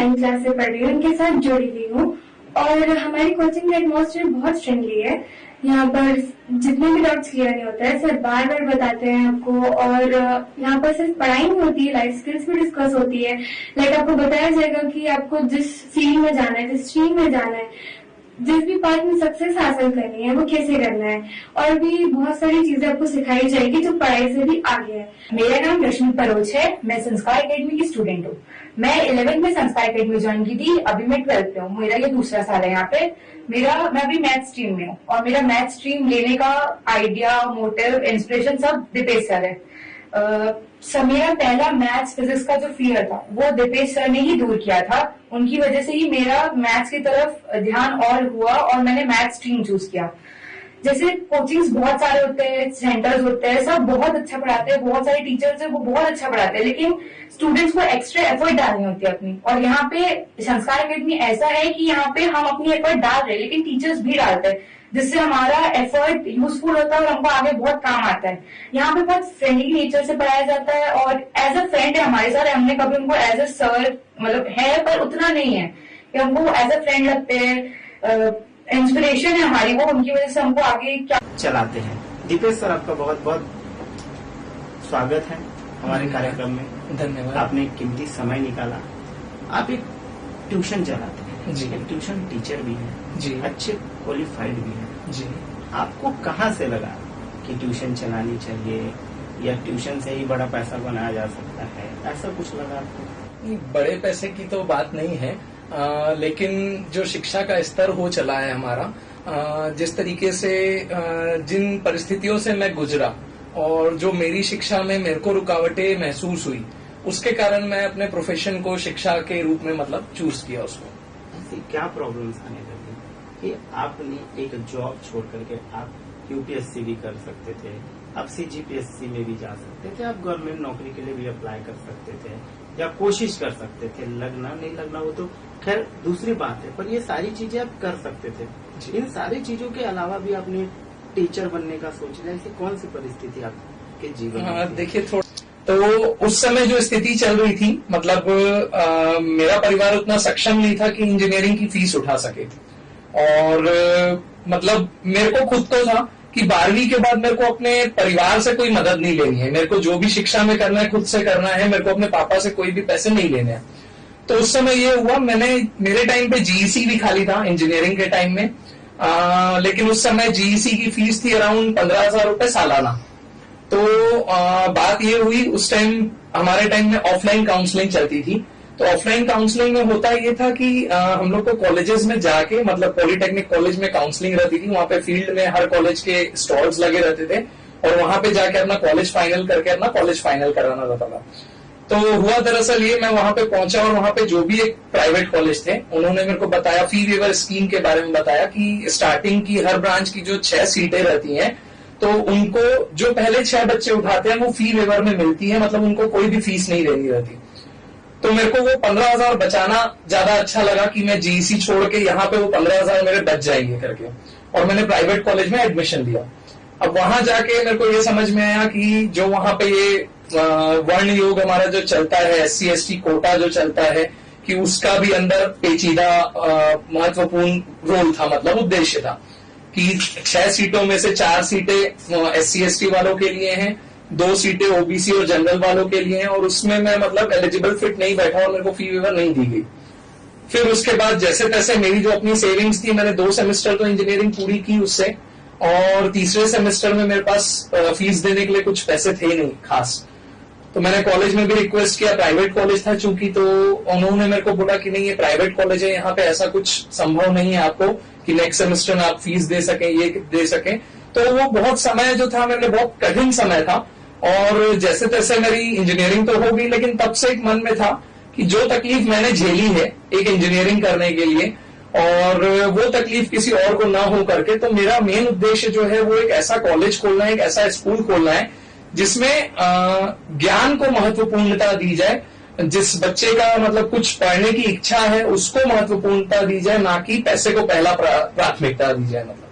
9th class से पढ़ रही हूँ, उनके साथ जुड़ी हुई हूँ। और हमारी कोचिंग का एटमॉस्फेयर बहुत फ्रेंडली है। यहाँ पर जितने भी डाउट्स क्लियर नहीं होता है सर बार बार बताते हैं आपको। और यहाँ पर सिर्फ पढ़ाई नहीं होती है, लाइफ स्किल्स भी डिस्कस होती है। लाइक आपको बताया जाएगा कि आपको जिस फील्ड में जाना है, जिस स्ट्रीम में जाना है, जिस भी पार्ट में सक्सेस हासिल करनी है वो कैसे करना है, और भी बहुत सारी चीजें आपको सिखाई जाएगी जो पढ़ाई से भी आगे है। मेरा नाम रश्मि परोच है, मैं संस्कार एकेडमी की स्टूडेंट हूँ। मैं 11th में संस्कार एकेडमी ज्वाइन की थी, अभी मैं 12th में हूँ, मेरा ये दूसरा साल है यहाँ पे। मैं अभी मैथ स्ट्रीम में हूँ और मेरा मैथ स्ट्रीम लेने का आइडिया, मोटिव, इंस्पिरेशन सब दीपेश सर है। मेरा पहला मैथ्स फिजिक्स का जो फियर था वो दीपेश सर ने ही दूर किया था। उनकी वजह से ही मेरा मैथ्स की तरफ ध्यान और हुआ और मैंने मैथ्स स्ट्रीम चूज किया। जैसे कोचिंग्स बहुत सारे होते हैं, सेंटर्स होते हैं, सब बहुत अच्छा पढ़ाते हैं, बहुत सारे टीचर्स हैं वो बहुत अच्छा पढ़ाते हैं, लेकिन स्टूडेंट्स को एक्स्ट्रा एफर्ट डालनी होती है अपनी। और यहाँ पे संस्कार एकेडमी ऐसा है कि यहाँ पे हम अपनी एफर्ट डाल रहे हैं लेकिन टीचर्स भी डालते हैं, जिससे हमारा एफर्ट यूजफुल होता है और हमको आगे बहुत काम आता है। यहाँ पे बहुत फ्रेंडली नेचर से पढ़ाया जाता है और एज अ फ्रेंड है हमारे साथ। हमने कभी उनको एज अ सर मतलब है पर उतना नहीं है कि हमको एज अ फ्रेंड लगते हैं। इंस्पिरेशन है हमारी वो, उनकी वजह से हमको आगे क्या चलाते हैं। दीपेश सर आपका बहुत बहुत स्वागत है हमारे कार्यक्रम में। धन्यवाद। आपने कीमती समय निकाला। आप एक ट्यूशन चलाते हैं जी, एक ट्यूशन टीचर भी हैं जी, अच्छे क्वालिफाइड भी हैं जी। आपको कहाँ से लगा कि ट्यूशन चलानी चाहिए या ट्यूशन से ही बड़ा पैसा बनाया जा सकता है, ऐसा कुछ लगा आपको? बड़े पैसे की तो बात नहीं है, लेकिन जो शिक्षा का स्तर हो चला है हमारा, जिस तरीके से जिन परिस्थितियों से मैं गुजरा और जो मेरी शिक्षा में मेरे को रुकावटें महसूस हुई, उसके कारण मैं अपने प्रोफेशन को शिक्षा के रूप में मतलब चूज किया उसको। ऐसी क्या प्रॉब्लम्स आने लगी कि आपने एक जॉब छोड़ करके आप यूपीएससी भी कर सकते थे, आप सीजीपीएससी में भी जा सकते थे, आप गवर्नमेंट नौकरी के लिए भी अप्लाई कर सकते थे या कोशिश कर सकते थे, लगना नहीं लगना वो तो खैर दूसरी बात है, पर ये सारी चीजें आप कर सकते थे। इन सारी चीजों के अलावा भी आपने टीचर बनने का सोच लिया, ऐसी कौन सी परिस्थिति आपके जीवन में? देखिए तो उस समय जो स्थिति चल रही थी, मतलब मेरा परिवार उतना सक्षम नहीं था कि इंजीनियरिंग की फीस उठा सके। और मतलब मेरे को खुद को था कि 12वीं के बाद मेरे को अपने परिवार से कोई मदद नहीं लेनी है, मेरे को जो भी शिक्षा में करना है खुद से करना है, मेरे को अपने पापा से कोई भी पैसे नहीं लेने हैं। तो उस समय ये हुआ, मेरे टाइम पे जीईसी भी खाली था इंजीनियरिंग के टाइम में, लेकिन उस समय जीईसी की फीस थी अराउंड 15,000 रुपए सालाना। तो बात ये हुई, उस टाइम हमारे टाइम में ऑफलाइन काउंसलिंग चलती थी। तो ऑफलाइन काउंसलिंग में होता ये था कि हम लोग को कॉलेजेस में जाके, मतलब पॉलिटेक्निक कॉलेज में काउंसलिंग रहती थी, वहां पे फील्ड में हर कॉलेज के स्टॉल्स लगे रहते थे और वहां पे जाके अपना कॉलेज फाइनल करके अपना कॉलेज फाइनल कराना रहता था। तो हुआ दरअसल ये, मैं वहां पे पहुंचा और वहां पे जो भी एक प्राइवेट कॉलेज थे उन्होंने मेरे को बताया, फी वेवर स्कीम के बारे में बताया कि स्टार्टिंग की हर ब्रांच की जो 6 सीटें रहती हैं तो उनको जो पहले 6 बच्चे उठाते हैं वो फी वेवर में मिलती है, मतलब उनको कोई भी फीस नहीं देनी रहती। तो मेरे को वो 15,000 बचाना ज्यादा अच्छा लगा कि मैं जीईसी छोड़ के यहाँ पे वो 15,000 मेरे बच जाएंगे करके, और मैंने प्राइवेट कॉलेज में एडमिशन लिया। अब वहां जाके मेरे को ये समझ में आया कि जो वहां पे ये वर्ण योग हमारा जो चलता है, SC ST कोटा जो चलता है, कि उसका भी अंदर पेचीदा महत्वपूर्ण रोल था, मतलब उद्देश्य था कि 6 सीटों में से 4 सीटें SC ST वालों के लिए हैं, 2 सीटें ओबीसी और जनरल वालों के लिए हैं, और उसमें मैं मतलब एलिजिबल फिट नहीं बैठा और मेरे को फी वेवर नहीं दी गई। फिर उसके बाद जैसे तैसे मेरी जो अपनी सेविंग्स थी, मैंने 2 सेमेस्टर तो इंजीनियरिंग पूरी की उससे, और तीसरे सेमेस्टर में मेरे पास फीस देने के लिए कुछ पैसे थे नहीं खास। तो मैंने कॉलेज में भी रिक्वेस्ट किया, प्राइवेट कॉलेज था चूंकि, तो उन्होंने मेरे को बोला कि नहीं ये प्राइवेट कॉलेज है, यहाँ पे ऐसा कुछ संभव नहीं है आपको कि नेक्स्ट सेमेस्टर में आप फीस दे सकें, ये दे सकें। तो वो बहुत समय जो था मेरे लिए बहुत कठिन समय था, और जैसे तैसे मेरी इंजीनियरिंग तो हो गई, लेकिन तब से एक मन में था कि जो तकलीफ मैंने झेली है एक इंजीनियरिंग करने के लिए, और वो तकलीफ किसी और को ना हो करके, तो मेरा मेन उद्देश्य जो है वो एक ऐसा कॉलेज खोलना है, एक ऐसा स्कूल खोलना है जिसमें ज्ञान को महत्वपूर्णता दी जाए, जिस बच्चे का मतलब कुछ पढ़ने की इच्छा है उसको महत्वपूर्णता दी जाए, ना कि पैसे को पहला प्राथमिकता दी जाए। मतलब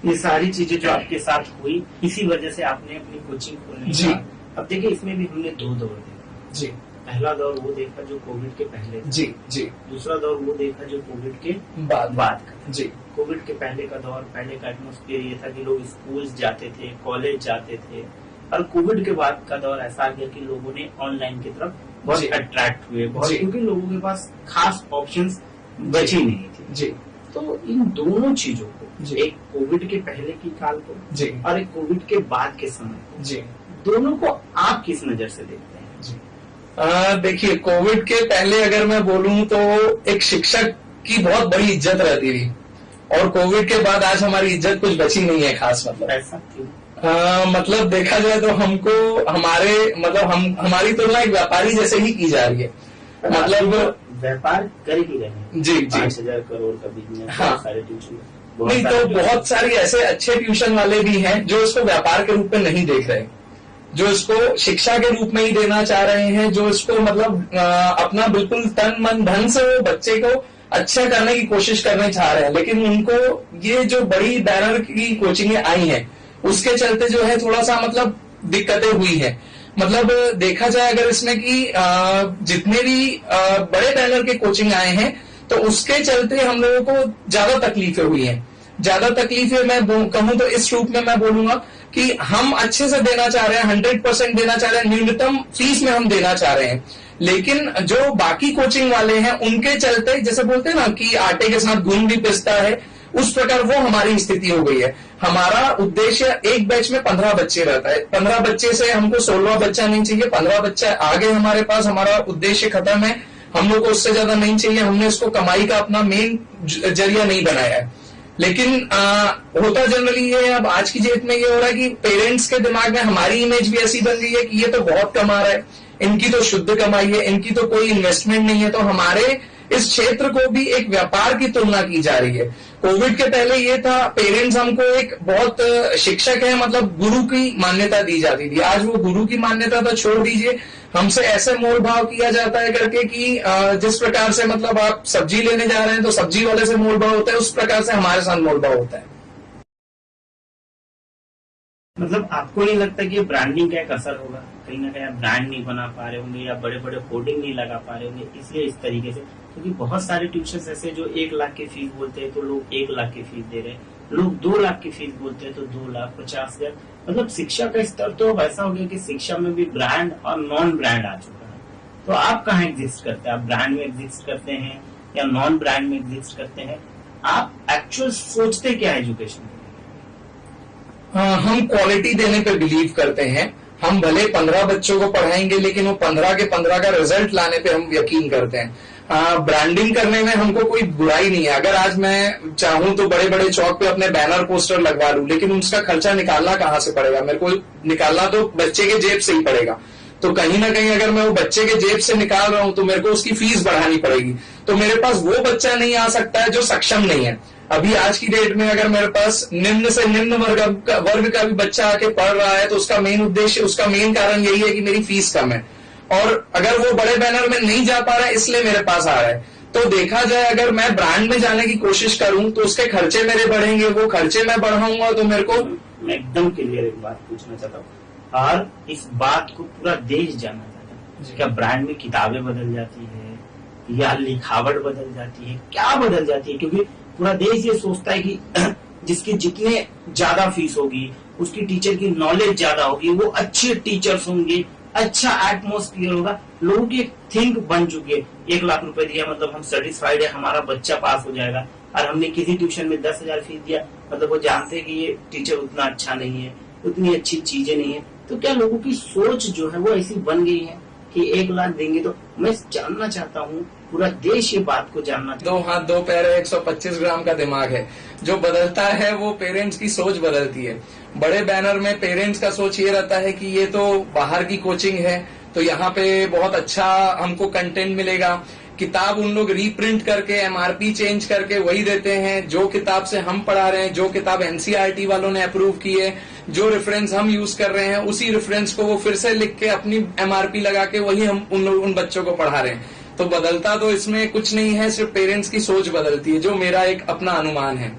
ये सारी चीजें जो आपके साथ हुई, इसी वजह से आपने अपनी कोचिंग खोलने जी। अब देखिए इसमें भी हमने 2 दौर दिए जी। पहला दौर वो देखा जो कोविड के पहले था। जी जी। दूसरा दौर वो देखा जो कोविड के बाद बाद का। जी। कोविड के पहले का दौर, पहले का एटमोस्फियर ये था कि लोग स्कूल जाते थे, कॉलेज जाते थे, और कोविड के बाद का दौर ऐसा आ गया कि लोगों ने ऑनलाइन की तरफ बहुत अट्रैक्ट हुए, बहुत, क्योंकि लोगों के पास खास ऑप्शंस बची नहीं थी। जी। तो इन दोनों चीजों को, एक कोविड के पहले की काल को जी और एक कोविड के बाद के समय को, जी, दोनों को आप किस नजर से देखते हैं? जी देखिए, कोविड के पहले अगर मैं बोलूं तो एक शिक्षक की बहुत बड़ी इज्जत रहती थी, और कोविड के बाद आज हमारी इज्जत कुछ बची नहीं है खास। मतलब ऐसा क्यों? मतलब देखा जाए तो हमको हमारी तुलना एक व्यापारी जैसे ही की जा रही है। मतलब व्यापार कर ही रहे हैं। जी जी। 5,000 करोड़ का बिजनेस, हाँ। सारे ट्यूशन, नहीं तो बहुत सारी ऐसे अच्छे ट्यूशन वाले भी हैं जो इसको व्यापार के रूप में नहीं देख रहे, जो इसको शिक्षा के रूप में ही देना चाह रहे हैं, जो इसको मतलब अपना बिल्कुल तन मन धन से वो बच्चे को अच्छा करने की कोशिश करने चाह रहे हैं। लेकिन उनको ये जो बड़ी बैनर की कोचिंगें आई हैं उसके चलते जो है थोड़ा सा मतलब दिक्कतें हुई है। मतलब देखा जाए अगर इसमें कि जितने भी बड़े बैनर के कोचिंग आए हैं तो उसके चलते हम लोगों को ज्यादा तकलीफें हुई हैं। ज्यादा तकलीफें मैं कहूं तो इस रूप में मैं बोलूंगा कि हम अच्छे से देना चाह रहे हैं, 100% देना चाह रहे हैं, न्यूनतम फीस में हम देना चाह रहे हैं, लेकिन जो बाकी कोचिंग वाले हैं उनके चलते, जैसे बोलते हैं ना कि आटे के साथ घुन भी पिसता है, उस प्रकार वो हमारी स्थिति हो गई है। हमारा उद्देश्य एक बैच में 15 बच्चे रहता है, 15 बच्चे से हमको 16 बच्चा नहीं चाहिए, 15 बच्चा आगे हमारे पास, हमारा उद्देश्य खत्म है, हम लोग को उससे ज्यादा नहीं चाहिए। हमने इसको कमाई का अपना मेन जरिया नहीं बनाया है। लेकिन होता जनरली ये अब आज की डेट में ये हो रहा है कि पेरेंट्स के दिमाग में हमारी इमेज भी ऐसी बन गई है कि ये तो बहुत कमा रहा है, इनकी तो शुद्ध कमाई है, इनकी तो कोई इन्वेस्टमेंट नहीं है। तो हमारे इस क्षेत्र को भी एक व्यापार की तुलना की जा रही है। कोविड के पहले ये था, पेरेंट्स हमको एक बहुत शिक्षक है, मतलब गुरु की मान्यता दी जाती थी। आज वो गुरु की मान्यता तो छोड़ दीजिए, हमसे ऐसे मोल भाव किया जाता है करके कि जिस प्रकार से मतलब आप सब्जी लेने जा रहे हैं तो सब्जी वाले से मोल भाव होता है, उस प्रकार से हमारे साथ मोल भाव होता है। मतलब आपको नहीं लगता कि ये ब्रांडिंग का एक असर होगा? कहीं ना कहीं आप ब्रांड नहीं बना पा रहे होंगे या बड़े बड़े होर्डिंग नहीं लगा पा रहे होंगे, इसलिए इस तरीके से। क्योंकि बहुत सारे ट्यूशन ऐसे जो 1 लाख की फीस बोलते हैं तो लोग 1 लाख की फीस दे रहे हैं, लोग 2 लाख की फीस बोलते हैं तो 2 लाख 50,000। मतलब शिक्षा का स्तर तो वैसा हो गया कि शिक्षा में भी ब्रांड और नॉन ब्रांड आ चुका है। तो आप कहाँ एग्जिस्ट करते हैं? आप ब्रांड में एग्जिस्ट करते हैं या नॉन ब्रांड में एग्जिस्ट करते हैं? आप एक्चुअल सोचते क्या है एजुकेशन में? हम क्वालिटी देने पे बिलीव करते हैं। हम भले 15 बच्चों को पढ़ाएंगे लेकिन वो 15 के 15 का रिजल्ट लाने पे हम यकीन करते हैं। ब्रांडिंग करने में हमको कोई बुराई नहीं है। अगर आज मैं चाहूं तो बड़े बड़े चौक पे अपने बैनर पोस्टर लगवा लूं, लेकिन उसका खर्चा निकालना कहाँ से पड़ेगा? मेरे को निकालना तो बच्चे के जेब से ही पड़ेगा। तो कहीं ना कहीं अगर मैं वो बच्चे के जेब से निकाल रहा हूं तो मेरे को उसकी फीस बढ़ानी पड़ेगी। तो मेरे पास वो बच्चा नहीं आ सकता है जो सक्षम नहीं है। अभी आज की डेट में अगर मेरे पास निम्न से निम्न वर्ग का भी बच्चा आके पढ़ रहा है तो उसका मेन उद्देश्य, उसका मेन कारण यही है कि मेरी फीस कम है, और अगर वो बड़े बैनर में नहीं जा पा रहा है इसलिए मेरे पास आ रहा है। तो देखा जाए अगर मैं ब्रांड में जाने की कोशिश करूं तो उसके खर्चे मेरे बढ़ेंगे, वो खर्चे मैं बढ़ाऊंगा तो मेरे को। मैं एकदम क्लियर एक बात पूछना चाहता हूँ, और इस बात को पूरा देश जानना चाहता है। क्या ब्रांड में किताबें बदल जाती है या लिखावट बदल जाती है? क्या बदल जाती है? क्योंकि पूरा देश ये सोचता है कि जिसकी जितने ज्यादा फीस होगी, उसकी टीचर की नॉलेज ज्यादा होगी, वो अच्छे टीचर्स होंगे, अच्छा एटमोस्फियर होगा। लोगों की एक थिंक बन चुकी है, 1 लाख रुपए दिया मतलब हम सेटिस्फाइड है, हमारा बच्चा पास हो जाएगा। और हमने किसी ट्यूशन में 10,000 फीस दिया मतलब वो जानते हैं कि ये टीचर उतना अच्छा नहीं है, उतनी अच्छी चीजें नहीं है। तो क्या लोगों की सोच जो है वो ऐसी बन गई है कि 1 लाख देंगे? तो मैं जानना चाहता हूँ, पूरा देश ये बात को जानना चाहता है। 2 हाथ 2 पैर 125 ग्राम का दिमाग है। जो बदलता है वो पेरेंट्स की सोच बदलती है। बड़े बैनर में पेरेंट्स का सोच ये रहता है कि ये तो बाहर की कोचिंग है तो यहाँ पे बहुत अच्छा हमको कंटेंट मिलेगा। किताब उन लोग रीप्रिंट करके एमआरपी चेंज करके वही देते हैं जो किताब से हम पढ़ा रहे हैं, जो किताब एनसीईआरटी वालों ने अप्रूव की है, जो रेफरेंस हम यूज कर रहे हैं, उसी रेफरेंस को वो फिर से लिख के अपनी एमआरपी लगा के वही हम उन बच्चों को पढ़ा रहे हैं। तो बदलता तो इसमें कुछ नहीं है, सिर्फ पेरेंट्स की सोच बदलती है, जो मेरा एक अपना अनुमान है।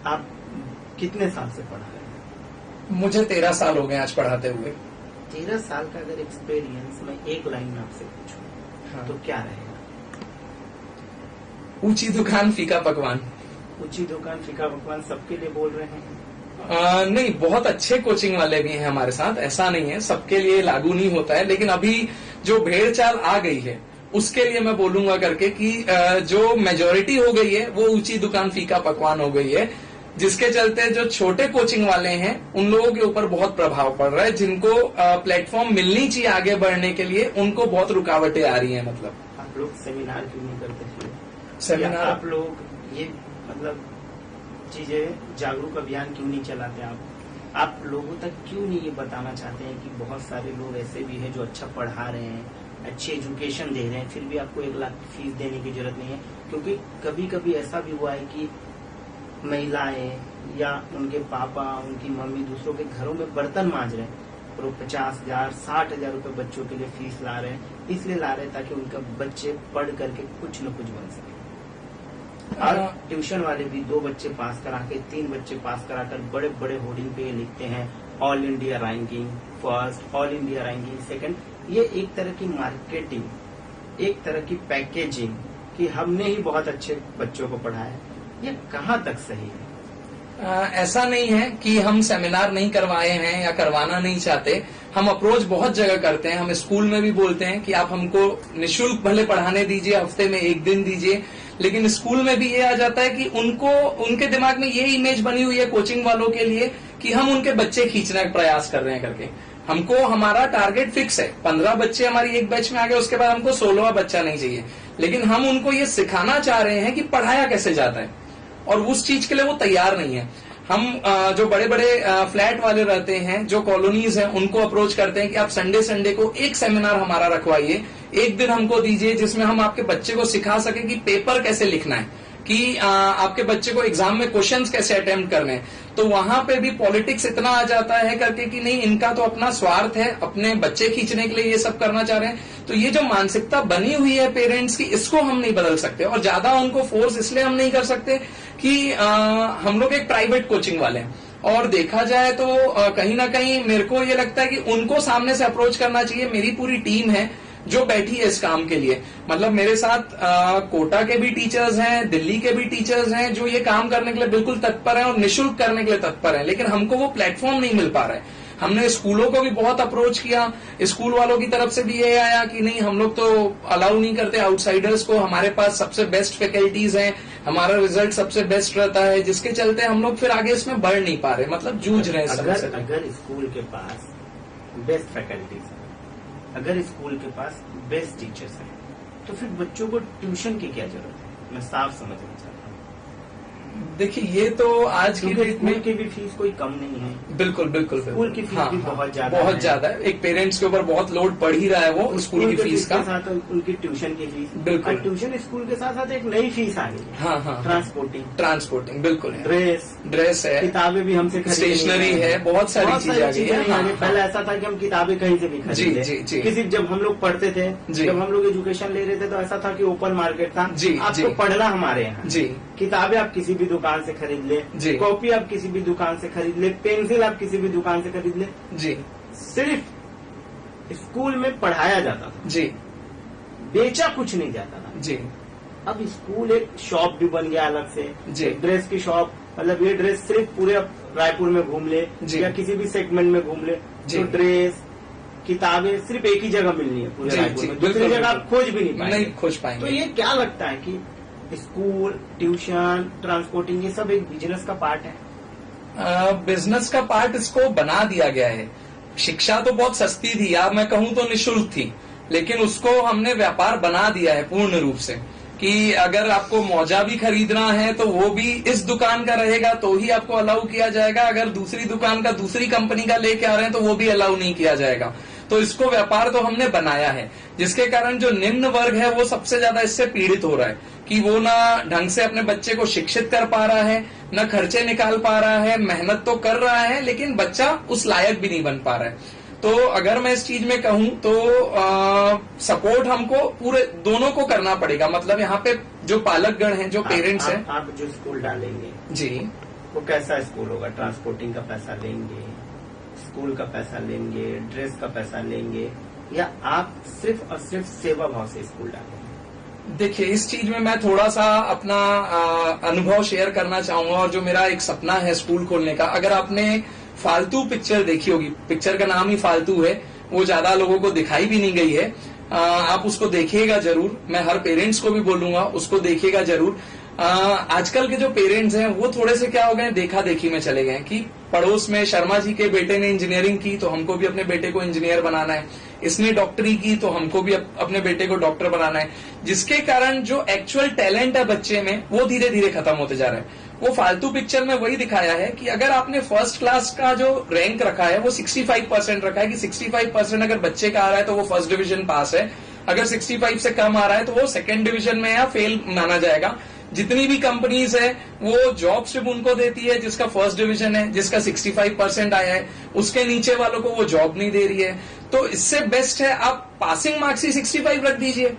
आप कितने साल से पढ़ा रहे हैं? मुझे 13 साल हो गए आज पढ़ाते हुए। 13 साल का अगर एक्सपीरियंस में एक लाइन में आपसे पूछूं, हाँ। तो क्या रहेगा? ऊंची दुकान फीका पकवान। ऊंची दुकान फीका पकवान सबके लिए बोल रहे हैं? नहीं, बहुत अच्छे कोचिंग वाले भी हैं हमारे साथ, ऐसा नहीं है, सबके लिए लागू नहीं होता है, लेकिन अभी जो भेड़ चाल आ गई है उसके लिए मैं बोलूंगा करके कि जो मेजोरिटी हो गई है वो ऊंची दुकान फीका पकवान हो गई है, जिसके चलते जो छोटे कोचिंग वाले हैं उन लोगों के ऊपर बहुत प्रभाव पड़ रहा है, जिनको प्लेटफॉर्म मिलनी चाहिए आगे बढ़ने के लिए, उनको बहुत रुकावटें आ रही हैं। मतलब आप लोग सेमिनार क्यों नहीं करते थे? सेमिनार आप लोग ये मतलब चीजें जागरूक अभियान क्यों नहीं चलाते? आप लोगों तक क्यों नहीं ये बताना चाहते हैं कि बहुत सारे लोग ऐसे भी हैं जो अच्छा पढ़ा रहे हैं, अच्छी एजुकेशन दे रहे हैं, फिर भी आपको 1 लाख की फीस देने की जरूरत नहीं है? क्योंकि कभी कभी ऐसा भी हुआ है कि महिलाएं या उनके पापा, उनकी मम्मी दूसरों के घरों में बर्तन मांज रहे हैं और वो 50,000 60,000 रुपए बच्चों के लिए फीस ला रहे हैं, इसलिए ला रहे हैं ताकि उनका बच्चे पढ़ करके कुछ न कुछ बन सके। और ट्यूशन वाले भी 2 बच्चे पास करा के 3 बच्चे पास कराकर बड़े बड़े होर्डिंग पे लिखते हैं all India ranking first, all India ranking second. ये एक तरह की मार्केटिंग, एक तरह की पैकेजिंग कि हमने ही बहुत अच्छे बच्चों को पढ़ाया, ये कहाँ तक सही है? ऐसा नहीं है कि हम सेमिनार नहीं करवाए हैं या करवाना नहीं चाहते, हम अप्रोच बहुत जगह करते हैं। हम स्कूल में भी बोलते हैं कि आप हमको निःशुल्क भले पढ़ाने दीजिए, हफ्ते में 1 दिन दीजिए, लेकिन स्कूल में भी ये आ जाता है कि उनको, उनके दिमाग में ये इमेज बनी हुई है कोचिंग वालों के लिए कि हम उनके बच्चे खींचने का प्रयास कर रहे हैं करके। हमको हमारा टारगेट फिक्स है, 15 बच्चे हमारी एक बैच में आ गए, उसके बाद हमको 16वां बच्चा नहीं चाहिए, लेकिन हम उनको ये सिखाना चाह रहे हैं कि पढ़ाया कैसे जाता है, और उस चीज के लिए वो तैयार नहीं है। हम जो बड़े बड़े फ्लैट वाले रहते हैं, जो कॉलोनीज हैं, उनको अप्रोच करते हैं कि आप संडे को एक सेमिनार हमारा रखवाइए, 1 दिन हमको दीजिए, जिसमें हम आपके बच्चे को सिखा सके कि पेपर कैसे लिखना है, कि आपके बच्चे को एग्जाम में क्वेश्चंस कैसे अटेम्प्ट करने हैं। तो वहां पे भी पॉलिटिक्स इतना आ जाता है करके कि नहीं, इनका तो अपना स्वार्थ है, अपने बच्चे खींचने के लिए ये सब करना चाह रहे हैं। तो ये जो मानसिकता बनी हुई है पेरेंट्स की, इसको हम नहीं बदल सकते, और ज्यादा उनको फोर्स इसलिए हम नहीं कर सकते कि हम लोग एक प्राइवेट कोचिंग वाले हैं, और देखा जाए तो कहीं ना कहीं मेरे को ये लगता है कि उनको सामने से अप्रोच करना चाहिए। मेरी पूरी टीम है जो बैठी है इस काम के लिए, मतलब मेरे साथ कोटा के भी टीचर्स हैं, दिल्ली के भी टीचर्स हैं, जो ये काम करने के लिए बिल्कुल तत्पर हैं और निःशुल्क करने के लिए तत्पर हैं, लेकिन हमको वो प्लेटफॉर्म नहीं मिल पा रहा है। हमने स्कूलों को भी बहुत अप्रोच किया, स्कूल वालों की तरफ से भी ये आया कि नहीं, हम लोग तो अलाउ नहीं करते आउटसाइडर्स को, हमारे पास सबसे बेस्ट फैकल्टीज हैं, हमारा रिजल्ट सबसे बेस्ट रहता है, जिसके चलते हम लोग फिर आगे इसमें बढ़ नहीं पा रहे, मतलब जूझ रहे हैं। अगर स्कूल के पास बेस्ट फैकल्टीज है, अगर स्कूल के पास बेस्ट टीचर्स हैं, तो फिर बच्चों को ट्यूशन की क्या जरूरत है? मैं साफ समझना चाहता हूँ। देखिए, ये तो आज की डेट में स्कूल की भी फीस कोई कम नहीं है। बिल्कुल बिल्कुल स्कूल की फीस भी बहुत ज्यादा बहुत ज्यादा है। एक पेरेंट्स के ऊपर बहुत लोड पड़ ही रहा है वो स्कूल की फीस का, साथ उनकी ट्यूशन की फीस। बिल्कुल, ट्यूशन स्कूल के साथ साथ एक नई फीस आ गई। हाँ, ट्रांसपोर्टिंग बिल्कुल है, ड्रेस है, किताबें भी हमसे स्टेशनरी है, बहुत सारी चीजें आ गई है। पहले ऐसा था कि हम किताबें कहीं से भी खरीदते, किसी जब हम लोग पढ़ते थे, जब हम लोग एजुकेशन ले रहे थे, तो ऐसा था कि ओपन मार्केट था, आपको पढ़ना हमारे यहाँ। किताबें आप किसी भी दुकान से खरीद ले, कॉपी आप किसी भी दुकान से खरीद ले, पेंसिल आप किसी भी दुकान से खरीद ले। सिर्फ स्कूल में पढ़ाया जाता था, बेचा कुछ नहीं जाता था। अब स्कूल एक शॉप भी बन गया अलग से, ड्रेस की शॉप, मतलब ये ड्रेस सिर्फ पूरे रायपुर में घूम ले या किसी भी सेगमेंट में घूम ले, तो ड्रेस किताबें सिर्फ एक ही जगह मिलनी है पूरे रायपुर में, दूसरी जगह आप खोज भी नहीं खोज पाएंगे। तो ये क्या लगता है कि स्कूल, ट्यूशन, ट्रांसपोर्टिंग, ये सब एक बिजनेस का पार्ट है? बिजनेस का पार्ट इसको बना दिया गया है। शिक्षा तो बहुत सस्ती थी, या मैं कहूँ तो निःशुल्क थी, लेकिन उसको हमने व्यापार बना दिया है पूर्ण रूप से, कि अगर आपको मौजा भी खरीदना है तो वो भी इस दुकान का रहेगा तो ही आपको अलाउ किया जाएगा, अगर दूसरी दुकान का दूसरी कंपनी का लेके आ रहे हैं तो वो भी अलाउ नहीं किया जाएगा। तो इसको व्यापार तो हमने बनाया है, जिसके कारण जो निम्न वर्ग है वो सबसे ज्यादा इससे पीड़ित हो रहा है कि वो ना ढंग से अपने बच्चे को शिक्षित कर पा रहा है, न खर्चे निकाल पा रहा है, मेहनत तो कर रहा है लेकिन बच्चा उस लायक भी नहीं बन पा रहा है। तो अगर मैं इस चीज में कहूं तो सपोर्ट हमको पूरे दोनों को करना पड़ेगा। मतलब यहाँ पे जो पालकगण हैं, जो पेरेंट्स हैं, आप जो स्कूल डालेंगे जी, वो कैसा स्कूल होगा? ट्रांसपोर्टिंग का पैसा लेंगे, स्कूल का पैसा लेंगे, ड्रेस का पैसा लेंगे, या आप सिर्फ और सिर्फ सेवा भाव से स्कूल डालेंगे? देखिए, इस चीज में मैं थोड़ा सा अपना अनुभव शेयर करना चाहूंगा, और जो मेरा एक सपना है स्कूल खोलने का। अगर आपने फालतू पिक्चर देखी होगी, पिक्चर का नाम ही फालतू है, वो ज्यादा लोगों को दिखाई भी नहीं गई है, आप उसको देखिएगा जरूर। मैं हर पेरेंट्स को भी बोलूंगा उसको देखिएगा जरूर। आजकल के जो पेरेंट्स हैं वो थोड़े से क्या हो गए, देखा देखी में चले गए कि पड़ोस में शर्मा जी के बेटे ने इंजीनियरिंग की तो हमको भी अपने बेटे को इंजीनियर बनाना है, इसने डॉक्टरी की तो हमको भी अपने बेटे को डॉक्टर बनाना है, जिसके कारण जो एक्चुअल टैलेंट है बच्चे में वो धीरे धीरे खत्म होते जा रहा है। वो फालतू पिक्चर में वही दिखाया है कि अगर आपने फर्स्ट क्लास का जो रैंक रखा है वो 65% रखा है, कि 65% अगर बच्चे का आ रहा है तो वो फर्स्ट डिवीजन पास है, अगर 65 से कम आ रहा है तो वो सेकेंड डिवीजन में या फेल माना जाएगा। जितनी भी कंपनीज है वो जॉब सिर्फ उनको देती है जिसका फर्स्ट डिवीजन है, जिसका 65% आया है, उसके नीचे वालों को वो जॉब नहीं दे रही है। तो इससे बेस्ट है आप पासिंग मार्क्स ही 65 रख दीजिए,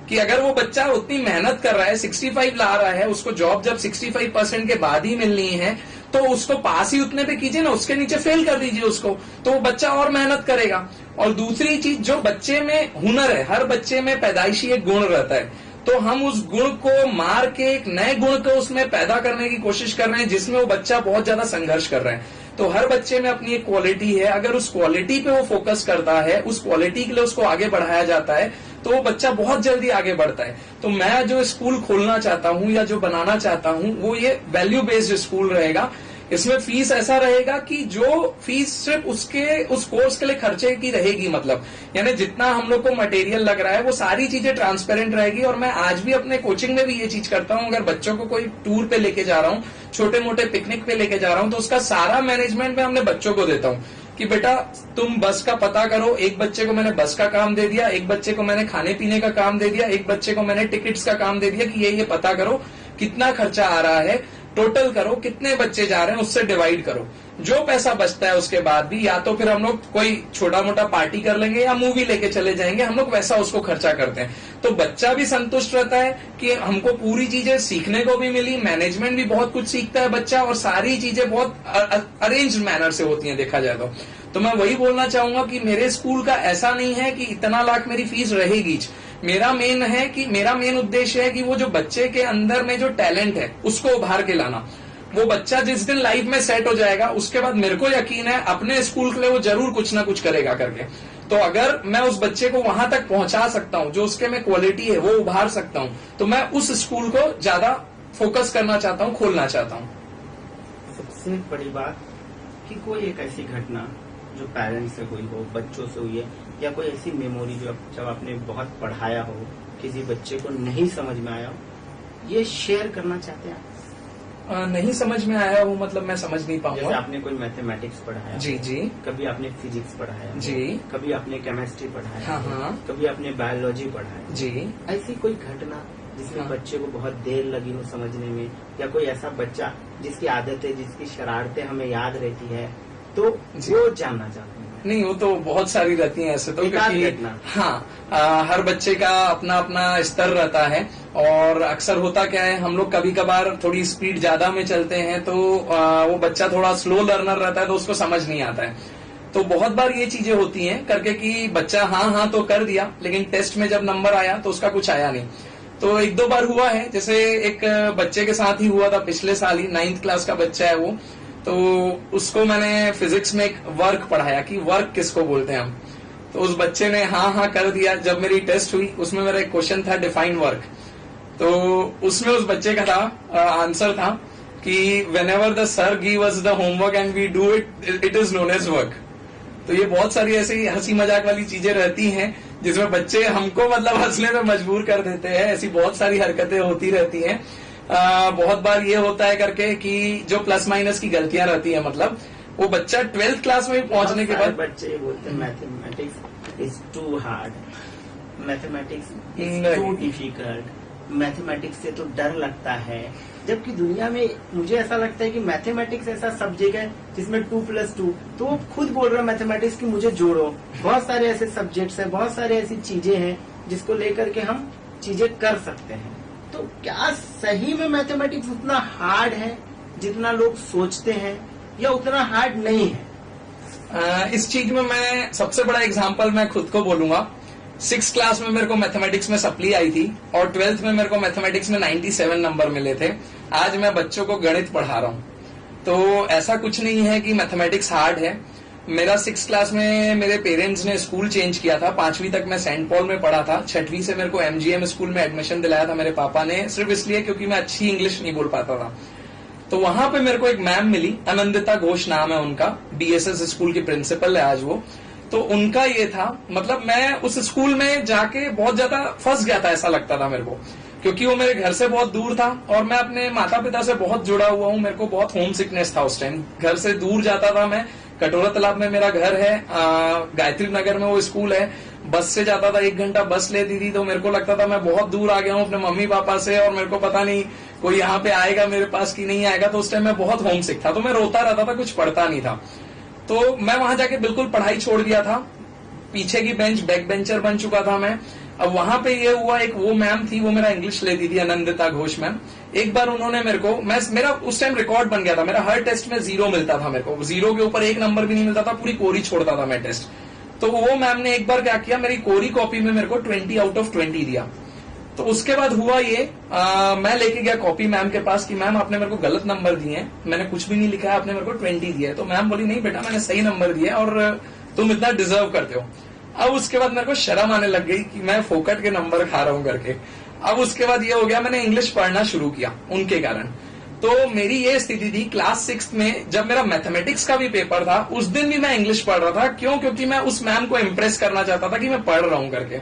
कि अगर वो बच्चा उतनी मेहनत कर रहा है, 65 ला रहा है, उसको जॉब जब 65% के बाद ही मिलनी है तो उसको पास ही उतने पे कीजिए ना, उसके नीचे फेल कर दीजिए उसको, तो वो बच्चा और मेहनत करेगा। और दूसरी चीज, जो बच्चे में हुनर है, हर बच्चे में पैदाइशी एक गुण रहता है, तो हम उस गुण को मार के एक नए गुण को उसमें पैदा करने की कोशिश कर रहे हैं, जिसमें वो बच्चा बहुत ज्यादा संघर्ष कर रहे हैं। तो हर बच्चे में अपनी एक क्वालिटी है, अगर उस क्वालिटी पे वो फोकस करता है, उस क्वालिटी के लिए उसको आगे बढ़ाया जाता है, तो वो बच्चा बहुत जल्दी आगे बढ़ता है। तो मैं जो स्कूल खोलना चाहता हूं या जो बनाना चाहता हूं वो ये वैल्यू बेस्ड स्कूल रहेगा। इसमें फीस ऐसा रहेगा कि जो फीस सिर्फ उस कोर्स के लिए खर्चे की रहेगी, मतलब यानी जितना हम लोग को मटेरियल लग रहा है वो सारी चीजें ट्रांसपेरेंट रहेगी। और मैं आज भी अपने कोचिंग में भी ये चीज करता हूं, अगर बच्चों को कोई टूर पे लेके जा रहा हूं, छोटे मोटे पिकनिक पे लेके जा रहा हूं, तो उसका सारा मैनेजमेंट मैं अपने बच्चों को देता हूं कि बेटा तुम बस का पता करो। एक बच्चे को मैंने बस का काम दे दिया, एक बच्चे को मैंने खाने पीने का काम दे दिया, एक बच्चे को मैंने टिकट्स का काम दे दिया कि ये पता करो कितना खर्चा आ रहा है, टोटल करो कितने बच्चे जा रहे हैं, उससे डिवाइड करो। जो पैसा बचता है उसके बाद भी या तो फिर हम लोग कोई छोटा मोटा पार्टी कर लेंगे या मूवी लेके चले जाएंगे, हम लोग वैसा उसको खर्चा करते हैं। तो बच्चा भी संतुष्ट रहता है कि हमको पूरी चीजें सीखने को भी मिली, मैनेजमेंट भी बहुत कुछ सीखता है बच्चा, और सारी चीजें बहुत अरेंज्ड मैनर से होती हैं देखा जाए तो मैं वही बोलना चाहूंगा कि मेरे स्कूल का ऐसा नहीं है कि इतना लाख मेरी फीस रहेगी। मेरा मेन उद्देश्य है कि वो जो बच्चे के अंदर में जो टैलेंट है उसको उभार के लाना। वो बच्चा जिस दिन लाइफ में सेट हो जाएगा उसके बाद मेरे को यकीन है अपने स्कूल के लिए वो जरूर कुछ ना कुछ करेगा करके। तो अगर मैं उस बच्चे को वहां तक पहुंचा सकता हूं, जो उसके में क्वालिटी है वो उभार सकता हूं, तो मैं उस स्कूल को ज्यादा फोकस करना चाहता हूं, खोलना चाहता हूं। सबसे बड़ी बात कि कोई एक ऐसी घटना जो पेरेंट्स से हुई हो, बच्चों से हुई है, या कोई ऐसी मेमोरी जो जब आपने बहुत पढ़ाया हो, किसी बच्चे को नहीं समझ में आया हो, ये शेयर करना चाहते हैं? नहीं समझ में आया हो मतलब मैं समझ नहीं पाऊंगा। जैसे आपने कोई मैथमेटिक्स पढ़ाया, जी जी, कभी आपने फिजिक्स पढ़ाया जी, कभी आपने केमिस्ट्री पढ़ाया, हाँ, कभी आपने बायोलॉजी पढ़ाया जी, ऐसी कोई घटना जिसमें हाँ, बच्चे को बहुत देर लगी हो समझने में, या कोई ऐसा बच्चा जिसकी आदतें, जिसकी शरारतें हमें याद रहती है, तो वो जानना चाहते हैं? नहीं, वो तो बहुत सारी रहती हैं ऐसे तो, क्योंकि हाँ हर बच्चे का अपना अपना स्तर रहता है, और अक्सर होता क्या है हम लोग कभी कभार थोड़ी स्पीड ज्यादा में चलते हैं तो वो बच्चा थोड़ा स्लो लर्नर रहता है तो उसको समझ नहीं आता है। तो बहुत बार ये चीजें होती हैं करके कि बच्चा हाँ तो कर दिया, लेकिन टेस्ट में जब नंबर आया तो उसका कुछ आया नहीं। तो एक दो बार हुआ है, जैसे एक बच्चे के साथ ही हुआ था पिछले साल ही, 9th क्लास का बच्चा है वो, तो उसको मैंने फिजिक्स में एक वर्क पढ़ाया कि वर्क किसको बोलते हैं हम, तो उस बच्चे ने हाँ कर दिया। जब मेरी टेस्ट हुई उसमें मेरा एक क्वेश्चन था डिफाइन वर्क, तो उसमें उस बच्चे का था आंसर था कि whenever the sir give us the homework and we do it, it is known as work. तो ये बहुत सारी ऐसी हंसी मजाक वाली चीजें रहती हैं जिसमें बच्चे हमको मतलब हंसने में मजबूर कर देते हैं। ऐसी बहुत सारी हरकतें होती रहती हैं। बहुत बार ये होता है करके कि जो प्लस माइनस की गलतियां रहती है, मतलब वो बच्चा 12th क्लास में पहुंचने के बाद बच्चे बोलते हैं mathematics is too hard, mathematics is too difficult, mathematics से तो डर लगता है। जबकि दुनिया में मुझे ऐसा लगता है कि मैथमेटिक्स ऐसा सब्जेक्ट है जिसमें 2+2, तो वो खुद बोल रहा है मैथमेटिक्स की मुझे जोड़ो। बहुत सारे ऐसे सब्जेक्ट्स हैं, बहुत सारे ऐसी चीजें हैं जिसको लेकर के हम चीजें कर सकते हैं। तो क्या सही में मैथमेटिक्स उतना हार्ड है जितना लोग सोचते हैं, या उतना हार्ड नहीं है? इस चीज में मैं सबसे बड़ा एग्जाम्पल मैं खुद को बोलूंगा। 6th क्लास में मेरे को मैथमेटिक्स में सप्ली आई थी और 12th में मेरे को मैथमेटिक्स में 97 नंबर मिले थे। आज मैं बच्चों को गणित पढ़ा रहा हूँ। तो ऐसा कुछ नहीं है कि मैथमेटिक्स हार्ड है। मेरा 6th क्लास में मेरे पेरेंट्स ने स्कूल चेंज किया था। 5वीं तक मैं सेंट पॉल में पढ़ा था। 6वीं से मेरे को MGM स्कूल में एडमिशन दिलाया था मेरे पापा ने, सिर्फ इसलिए क्योंकि मैं अच्छी इंग्लिश नहीं बोल पाता था। तो वहां पे मेरे को एक मैम मिली, आनंदिता घोष नाम है उनका, BSS स्कूल की प्रिंसिपल है आज वो। तो उनका ये था, मतलब मैं उस स्कूल में जाके बहुत ज्यादा फंस गया था, ऐसा लगता था मेरे को, क्योंकि वो मेरे घर से बहुत दूर था और मैं अपने माता पिता से बहुत जुड़ा हुआ हूँ। मेरे को बहुत होम सिकनेस था उस टाइम। घर से दूर जाता था मैं। कटोरा तालाब में मेरा घर है, गायत्री नगर में वो स्कूल है। बस से जाता था, 1 घंटा बस लेती थी, तो मेरे को लगता था मैं बहुत दूर आ गया हूँ अपने मम्मी पापा से और मेरे को पता नहीं कोई यहाँ पे आएगा मेरे पास कि नहीं आएगा। तो उस टाइम मैं बहुत होम सिक था, तो मैं रोता रहता था, कुछ पढ़ता नहीं था। तो मैं वहां जाके बिल्कुल पढ़ाई छोड़ दिया था। पीछे की बेंच बैक बेंचर बन चुका था मैं। अब वहां पे ये हुआ, एक वो मैम थी, वो मेरा इंग्लिश लेती थी, आनंदिता घोष मैम। एक बार उन्होंने मेरे को, मेरा उस टाइम रिकॉर्ड बन गया था, मेरा हर टेस्ट में 0 मिलता था। मेरे को 0 के ऊपर 1 नंबर भी नहीं मिलता था, पूरी कोरी छोड़ता था मैं टेस्ट। तो वो मैम ने एक बार क्या किया, मेरी कोरी कॉपी में मेरे को 20 आउट ऑफ 20 दिया। तो उसके बाद हुआ ये, मैं लेके गया कॉपी मैम के पास कि मैम आपने मेरे को गलत नंबर दिए हैं, मैंने कुछ भी नहीं लिखा है, आपने मेरे को 20 दिया है। तो मैम बोली नहीं बेटा, मैंने सही नंबर दिए और तुम इतना डिजर्व करते हो। अब उसके बाद मेरे को शर्म आने लग गई कि मैं फोकट के नंबर खा रहा हूं करके। अब उसके बाद ये हो गया, मैंने इंग्लिश पढ़ना शुरू किया उनके कारण। तो मेरी ये स्थिति थी क्लास 6 में, जब मेरा मैथमेटिक्स का भी पेपर था, उस दिन भी मैं इंग्लिश पढ़ रहा था। क्यों? क्योंकि मैं उस मैम को इम्प्रेस करना चाहता था कि मैं पढ़ रहा हूं करके।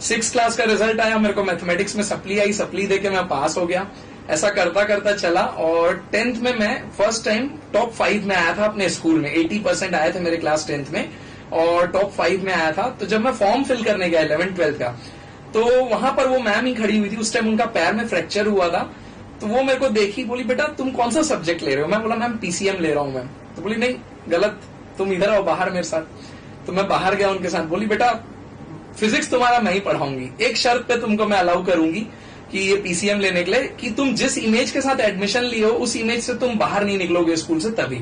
6th क्लास का रिजल्ट आया, मेरे को मैथमेटिक्स में सप्ली आई, सप्ली देके मैं पास हो गया। ऐसा करता करता चला और 10th में मैं फर्स्ट टाइम टॉप 5 में आया था अपने स्कूल में। 80% आए थे मेरे क्लास 10th में और टॉप 5 में आया था। तो जब मैं फॉर्म फिल करने गया 11th-12th का, तो वहां पर वो मैम ही खड़ी हुई थी। उस टाइम उनका पैर में फ्रैक्चर हुआ था। तो वो मेरे को देखी, बोली बेटा तुम कौन सा सब्जेक्ट ले रहे हो? मैं बोला मैम PCM ले रहा हूं मैं। तो बोली नहीं गलत, तुम इधर आओ बाहर मेरे साथ। तो मैं बाहर गया उनके साथ। बोली बेटा फिजिक्स तुम्हारा मैं ही पढ़ाऊंगी, एक शर्त पे तुमको मैं अलाउ करूंगी कि ये PCM लेने के लिए, कि तुम जिस इमेज के साथ एडमिशन लिए हो उस इमेज से तुम बाहर नहीं निकलोगे स्कूल से तभी।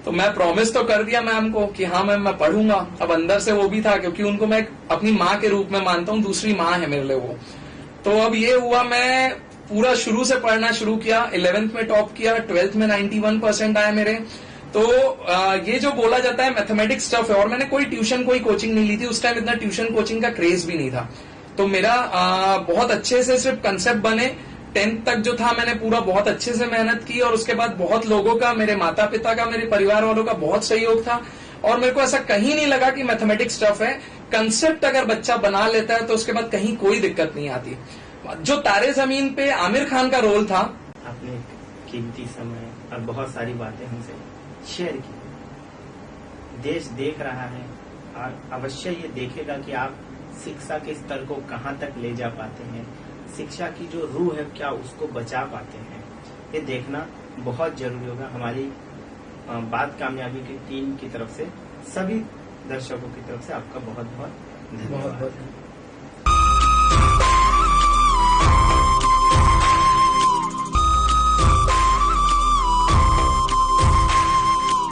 तो मैं प्रॉमिस तो कर दिया मैम को कि हाँ मैम मैं पढ़ूंगा। अब अंदर से वो भी था, क्योंकि उनको मैं अपनी माँ के रूप में मानता हूँ, दूसरी माँ है मेरे लिए वो। तो अब ये हुआ, मैं पूरा शुरू से पढ़ना शुरू किया। 11th में टॉप किया, 12th में 91% आए मेरे। तो ये जो बोला जाता है मैथमेटिक्स टफ है, और मैंने कोई ट्यूशन कोई कोचिंग नहीं ली थी उस टाइम, इतना ट्यूशन कोचिंग का क्रेज भी नहीं था। तो मेरा बहुत अच्छे से सिर्फ कंसेप्ट बने। 10th तक जो था मैंने पूरा बहुत अच्छे से मेहनत की और उसके बाद बहुत लोगों का, मेरे माता पिता का, मेरे परिवार वालों का बहुत सहयोग था और मेरे को ऐसा कहीं नहीं लगा कि मैथमेटिक्स टफ है। कंसेप्ट अगर बच्चा बना लेता है तो उसके बाद कहीं कोई दिक्कत नहीं आती। जो तारे जमीन पे आमिर खान का रोल था। आपने कीमती समय और बहुत सारी बातें हमसे शेयर की। देश देख रहा है और अवश्य ये देखेगा कि आप शिक्षा के स्तर को कहाँ तक ले जा पाते हैं, शिक्षा की जो रूह है क्या उसको बचा पाते हैं, ये देखना बहुत जरूरी होगा। हमारी बात कामयाबी की टीम की तरफ से, सभी दर्शकों की तरफ से आपका बहुत बहुत धन्यवाद।